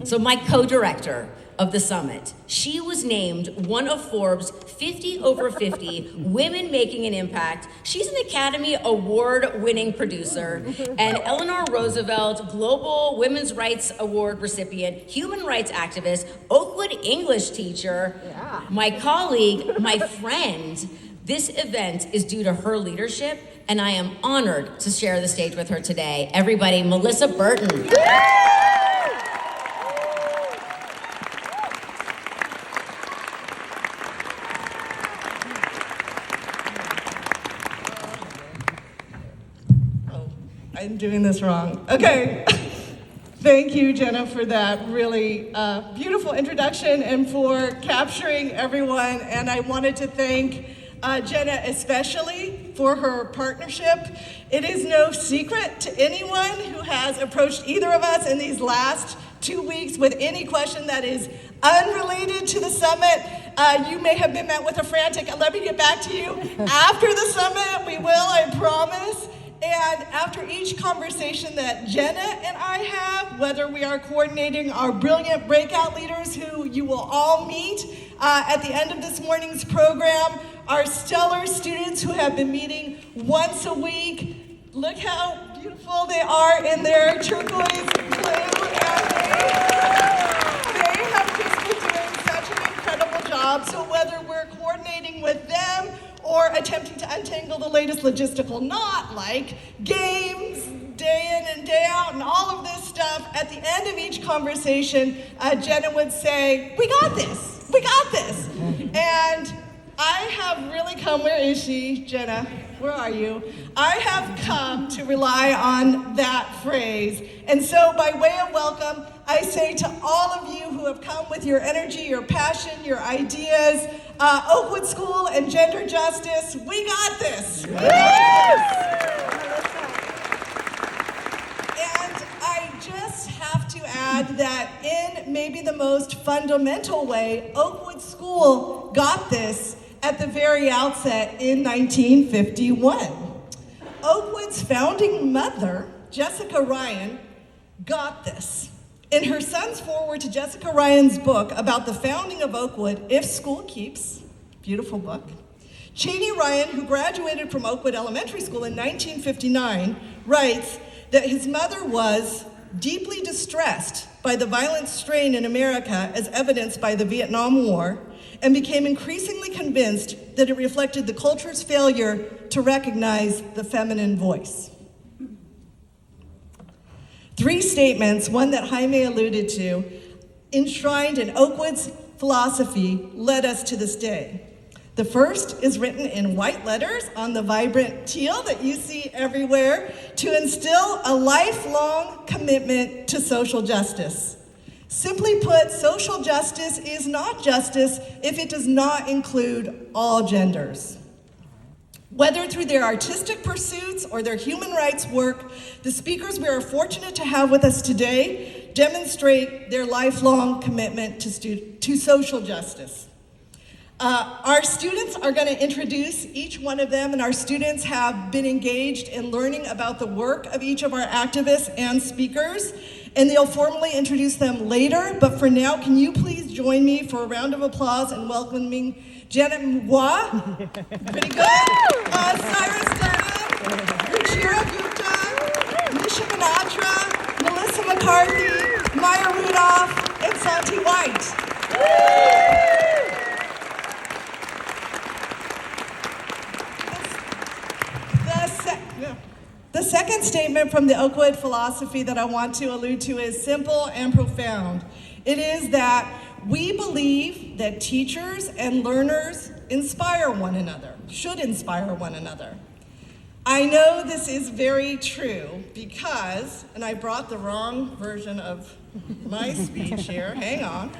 So my co-director of the summit, she was named one of Forbes 50 over 50 women making an impact. She's an Academy Award-winning producer and Eleanor Roosevelt Global Women's Rights Award recipient, human rights activist, Oakwood English teacher, my colleague, my friend. This event is due to her leadership, and I am honored to share the stage with her today. Everybody, Melissa Berton. I'm doing this wrong. Okay. Thank you, Jenna, for that really beautiful introduction and for capturing everyone. And I wanted to thank Jenna especially for her partnership. It is no secret to anyone who has approached either of us in these last 2 weeks with any question that is unrelated to the summit. You may have been met with a frantic, let me get back to you after the summit. We will, I promise. And after each conversation that Jenna and I have, whether we are coordinating our brilliant breakout leaders who you will all meet at the end of this morning's program, our stellar students who have been meeting once a week, look how beautiful they are in their turquoise blue, and they have just been doing such an incredible job. So whether we're coordinating with them or attempting to untangle the latest logistical knot, like games, day in and day out, and all of this stuff, at the end of each conversation, Jenna would say, we got this, we got this. And I have really come, where is she, Jenna? Where are you? I have come to rely on that phrase. And so by way of welcome, I say to all of you who have come with your energy, your passion, your ideas, Oakwood School and gender justice, we got this. Yes! And I just have to add that in maybe the most fundamental way, Oakwood School got this at the very outset in 1951. Oakwood's founding mother, Jessica Ryan, got this. In her son's foreword to Jessica Ryan's book about the founding of Oakwood, If School Keeps, beautiful book, Cheney Ryan, who graduated from Oakwood Elementary School in 1959, writes that his mother was deeply distressed by the violent strain in America as evidenced by the Vietnam War, and became increasingly convinced that it reflected the culture's failure to recognize the feminine voice. 3 statements, one that Jaime alluded to, enshrined in Oakwood's philosophy, led us to this day. The first is written in white letters on the vibrant teal that you see everywhere, to instill a lifelong commitment to social justice. Simply put, social justice is not justice if it does not include all genders. Whether through their artistic pursuits or their human rights work, the speakers we are fortunate to have with us today demonstrate their lifelong commitment to social justice. Our students are going to introduce each one of them, and our students have been engaged in learning about the work of each of our activists and speakers, and they'll formally introduce them later. But for now, can you please join me for a round of applause in welcoming Janet Mwa, pretty good, Cyrus Dunham, Ruchira Gupta, Nisha Manatra, Melissa McCarthy, Maya Rudolph, and Santi White. The second statement from the Oakwood philosophy that I want to allude to is simple and profound. It is that we believe that teachers and learners inspire one another, should inspire one another. I know this is very true because, and I brought the wrong version of my speech here, hang on.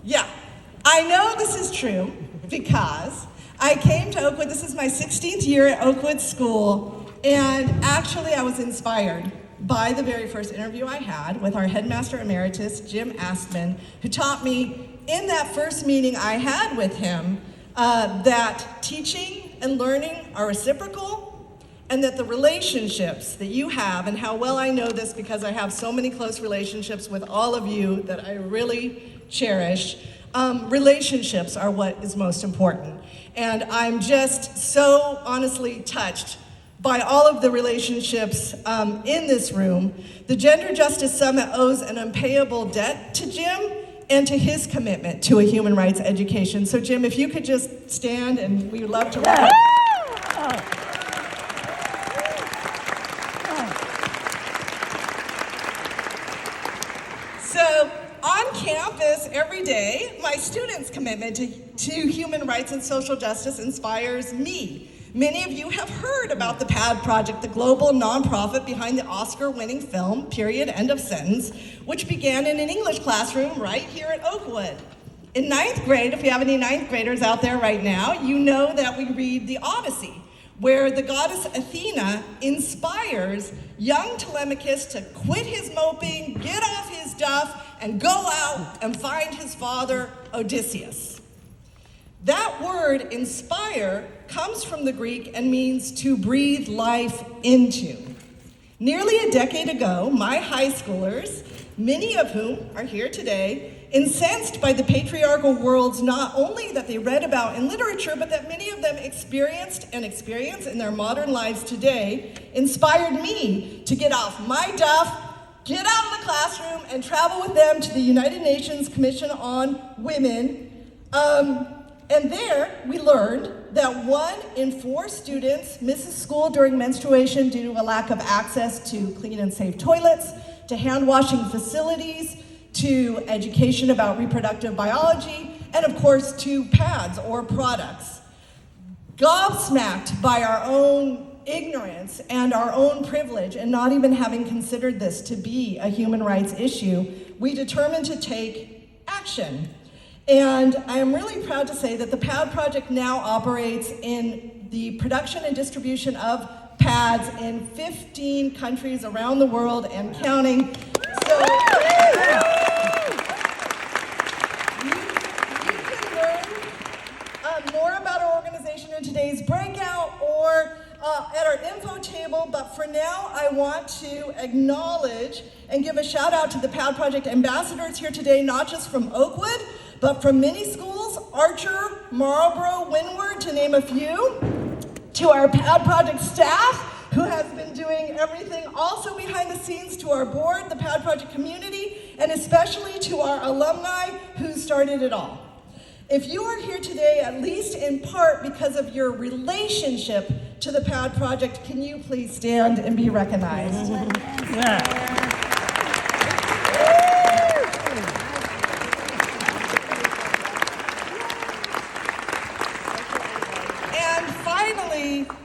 Yeah, I know this is true because I came to Oakwood, this is my 16th year at Oakwood School, and actually I was inspired by the very first interview I had with our headmaster emeritus, Jim Astman, who taught me in that first meeting I had with him that teaching and learning are reciprocal, and that the relationships that you have, and how well I know this because I have so many close relationships with all of you that I really cherish, relationships are what is most important. And I'm just so honestly touched by all of the relationships in this room. The Gender Justice Summit owes an unpayable debt to Jim and to his commitment to a human rights education. So Jim, if you could just stand, and we would love to wrap. So on campus every day, my students' commitment to human rights and social justice inspires me. Many of you have heard about the PAD Project, the global nonprofit behind the Oscar-winning film, Period, End of Sentence, which began in an English classroom right here at Oakwood. In 9th grade, if we have any 9th graders out there right now, you know that we read the Odyssey, where the goddess Athena inspires young Telemachus to quit his moping, get off his duff, and go out and find his father, Odysseus. That word, inspire, comes from the Greek and means to breathe life into. Nearly a decade ago, my high schoolers, many of whom are here today, incensed by the patriarchal worlds not only that they read about in literature, but that many of them experienced and experience in their modern lives today, inspired me to get off my duff, get out of the classroom, and travel with them to the United Nations Commission on Women. And there, we learned that 1 in 4 students misses school during menstruation due to a lack of access to clean and safe toilets, to hand washing facilities, to education about reproductive biology, and of course, to pads or products. Gobsmacked by our own ignorance and our own privilege, and not even having considered this to be a human rights issue, we determined to take action. And I am really proud to say that the PAD Project now operates in the production and distribution of pads in 15 countries around the world and counting. So you can learn more about our organization in today's breakout or at our info table, but for now I want to acknowledge and give a shout out to the PAD Project ambassadors here today, not just from Oakwood, but from many schools, Archer, Marlborough, Windward, to name a few, to our PAD Project staff, who has been doing everything also behind the scenes, to our board, the PAD Project community, and especially to our alumni who started it all. If you are here today, at least in part because of your relationship to the PAD Project, can you please stand and be recognized? Yeah.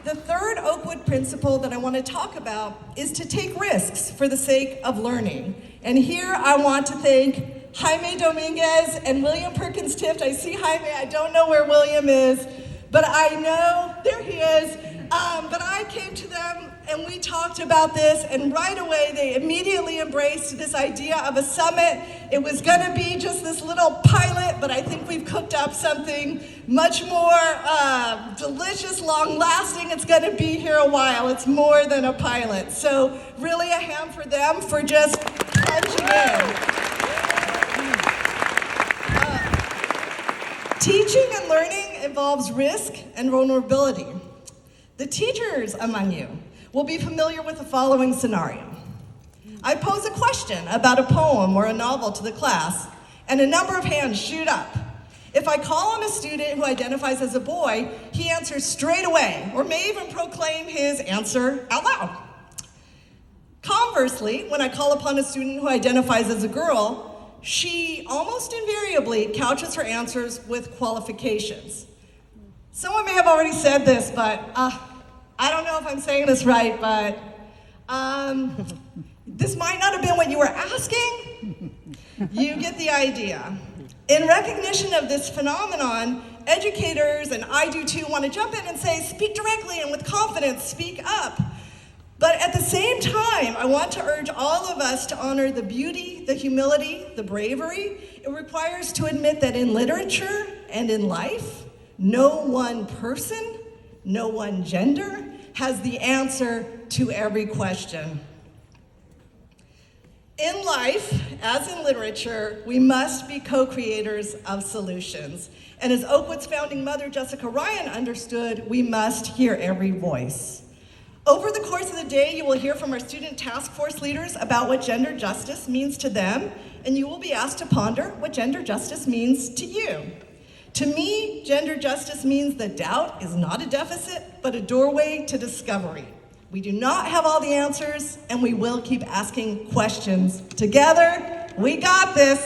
The third Oakwood principle that I want to talk about is to take risks for the sake of learning. And here I want to thank Jaime Dominguez and William Perkins Tift. I see Jaime, I don't know where William is, but I know, there he is. But I came to them and we talked about this, and right away they immediately embraced this idea of a summit. It was gonna be just this little pilot, but I think we've cooked up something much more delicious, long-lasting. It's gonna be here a while. It's more than a pilot. So really a hand for them for just punching in. Teaching and learning involves risk and vulnerability. The teachers among you will be familiar with the following scenario. I pose a question about a poem or a novel to the class, and a number of hands shoot up. If I call on a student who identifies as a boy, he answers straight away, or may even proclaim his answer out loud. Conversely, when I call upon a student who identifies as a girl, she almost invariably couches her answers with qualifications. Someone may have already said this, but I don't know if I'm saying this right, but this might not have been what you were asking. You get the idea. In recognition of this phenomenon, educators, and I do too, want to jump in and say, speak directly and with confidence, speak up. But at the same time, I want to urge all of us to honor the beauty, the humility, the bravery it requires to admit that in literature and in life, no one person, no one gender has the answer to every question. In life, as in literature, we must be co-creators of solutions. And as Oakwood's founding mother, Jessica Ryan, understood, we must hear every voice. Over the course of the day, you will hear from our student task force leaders about what gender justice means to them, and you will be asked to ponder what gender justice means to you. To me, gender justice means that doubt is not a deficit, but a doorway to discovery. We do not have all the answers, and we will keep asking questions. Together, we got this.